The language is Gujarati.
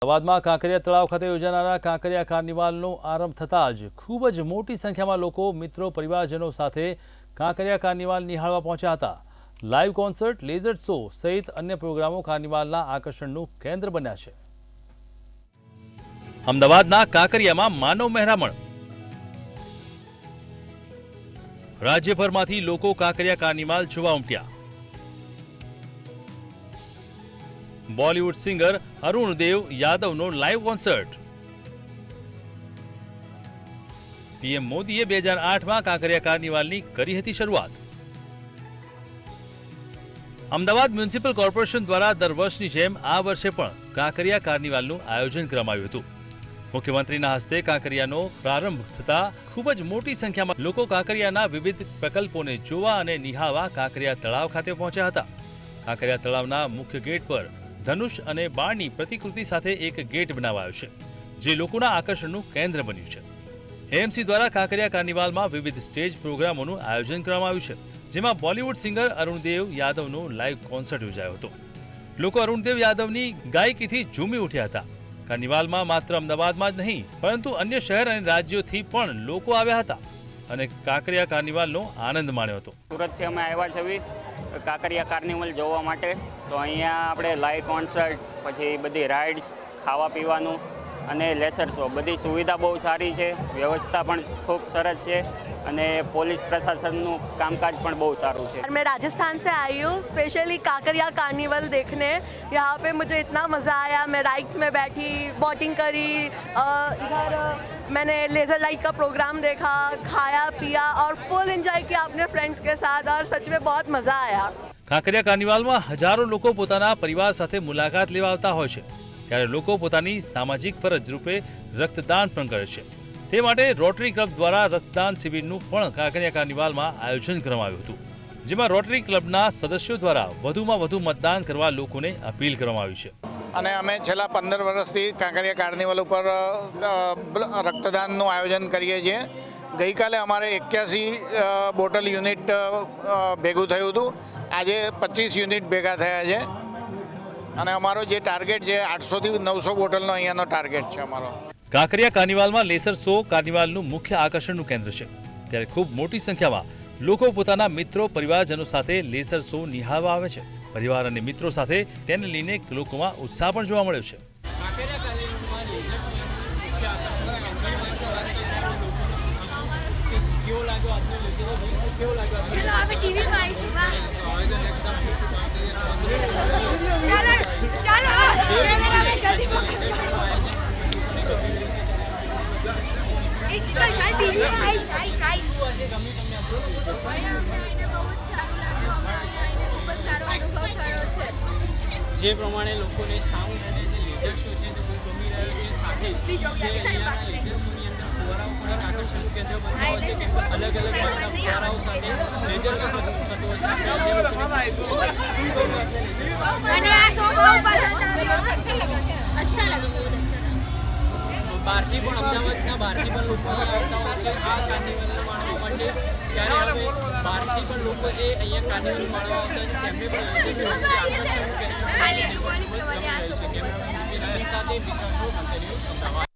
અમદાવાદમાં કાંકરિયા તળાવ ખાતે યોજાનારા કાંકરિયા કાર્નિવાલનો આરંભ થતાં જ ખૂબ જ મોટી સંખ્યામાં લોકો મિત્રો પરિવારજનો સાથે કાંકરિયા કાર્નિવાલ નિહાળવા પહોંચ્યા હતા। લાઇવ કોન્સર્ટ, લેઝર શો સહિત અન્ય પ્રોગ્રામો કાર્નિવાલના આકર્ષણનું કેન્દ્ર બન્યા છે। અમદાવાદના કાંકરિયામાં માનવ મહેરામણ। રાજ્યભરમાંથી લોકો કાંકરિયા કાર્નિવાલ જોવા ઉમટ્યા। बॉलीवुड सिंगर अरुण देव यादव नो लाइव कॉन्सर्ट। पीएम मोदीए 2008 में कांकरिया कार्निवालनी करी हती शरूआत। अमदावाद म्युनिसिपल कॉर्पोरेशन द्वारा दर वर्षनी जेम आ वर्षे पण कांकरिया कार्निवालनुं आयोजन करवायुं हतुं। मुख्यमंत्रीना हस्ते कांकरियानो प्रारंभ थता खूब ज मोटी संख्यामां लोको कांकरियाना विविध प्रकल्पोने जोवा अने निहाळवा कांकरिया तळाव खाते पहोंच्या हता। कांकरिया तळावना मुख्य गेट पर धनुष અને બાણની પ્રતિકૃતિ સાથે એક ગેટ બનાવાયો છે, જે લોકોના આકર્ષણનું કેન્દ્ર બન્યું છે। એએમસી દ્વારા કાંકરિયા કાર્નિવાલમાં વિવિધ સ્ટેજ પ્રોગ્રામોનું આયોજન કરવામાં આવ્યું છે, જેમાં બોલિવૂડ સિંગર અરુણદેવ યાદવનો લાઇવ કોન્સર્ટ યોજાયો હતો। લોકો અરુણદેવ યાદવની ગાયકીથી ઝૂમી ઉઠ્યા હતા। કાર્નિવાલમાં માત્ર અમદાવાદમાં જ નહીં, પરંતુ અન્ય શહેર અને રાજ્યોથી પણ લોકો આવ્યા હતા અને કાંકરિયા કાર્નિવાલનો આનંદ માણ્યો હતો। સુરતથી અમે આવ્યા છીએ કાંકરિયા કાર્નિવલ જોવા માટે। તો અહીંયા આપણે લાઈવ કોન્સર્ટ, પછી બધી રાઇડ્સ, ખાવા પીવાનું અને લેસર શો, બધી સુવિધા બહુ સારી છે, વ્યવસ્થા પણ ખૂબ સરસ છે અને પોલીસ પ્રશાસનનું કામકાજ પણ બહુ સારું છે। मैं राजस्थान से आई हूँ स्पेशली कांकरिया कार्निवल देखने। यहाँ पे मुझे इतना मज़ा आया। मैं राइड्स में बैठी, बोटिंग करी, इधर मैंने लेज़र लाइट का प्रोग्राम देखा, खाया पिया और फुल एंजॉय किया अपने फ्रेंड्स के साथ और सच में बहुत मज़ा आया। કાંકરિયા કાર્નિવાલમાં હજારો લોકો પોતાના પરિવાર સાથે મુલાકાત લેવા આવતા હોય છે, ત્યારે લોકો પોતાની સામાજિક ફરજ રૂપે રક્તદાન પણ કરે છે। તે માટે રોટરી ક્લબ દ્વારા રક્તદાન શિબિરનું પણ કાંકરિયા કાર્નિવાલમાં આયોજન કરવામાં આવ્યું હતું, જેમાં રોટરી ક્લબના સદસ્યો દ્વારા વધુમાં વધુ મતદાન કરવા લોકોને અપીલ કરવામાં આવી છે। અને અમે છેલ્લા 15 વર્ષથી કાંકરિયા કાર્નિવલ ઉપર રક્તદાનનું આયોજન કરીએ છીએ। ગઈકાલે અમારે 81 બોટલ યુનિટ ભેગું થયું હતું। આજે 25 યુનિટ ભેગા થયા છે અને અમારો જે ટાર્ગેટ છે 800 થી 900 બોટલનો અહીંયાનો ટાર્ગેટ છે અમારો। કાંકરિયા કાર્નિવાલમાં લેસર શો કાર્નિવાલનું મુખ્ય આકર્ષણનું કેન્દ્ર છે, ત્યારે ખૂબ મોટી સંખ્યામાં લોકો પોતાના મિત્રો પરિવારજનો સાથે લેસર શો નિહાળવા આવે છે। પરિવાર અને મિત્રો સાથે તેને લઈને લોકોમાં ઉત્સાહ પણ જોવા મળ્યો છે। चलो अभी टीवी में आई सुबह चलो चलो कैमरा में जल्दी फोकस करो इस तो चल टीवी में आई भाई हमने आईने बहुत साરું લાગ્યું। અમે અહીંયા આવીને ખૂબ જ સારો અનુભવ થયો છે। જે પ્રમાણે લોકોને સાઉન્ડ અને જે લેઝર શો છે તે બહુ ગમી રહ્યો છે। સાથે જ જે અહીંયા લેઝર શોની અંદર ફુવારાઓ પણ એક આકર્ષણ કેન્દ્ર બનતા હોય છે, કેમ કે અલગ અલગ પ્રકારના ફુવારાઓ સાથે લેઝર શો પણ થતો હોય છે। મને આ શો બહુ પસંદ આવ્યો। अच्छा लगा बहुत अच्छा लगा। બહારથી પણ અમદાવાદના બહારથી પણ લોકો અહીંયા આવતા હોય છે આ કાર્નિવલને માણવા માટે। ત્યારે હવે બહારથી પણ લોકો જે અહીંયા કાર્નિવલ માણવા આવતા છે તેમને પણ આકર્ષણનું કેન્દ્ર સાથે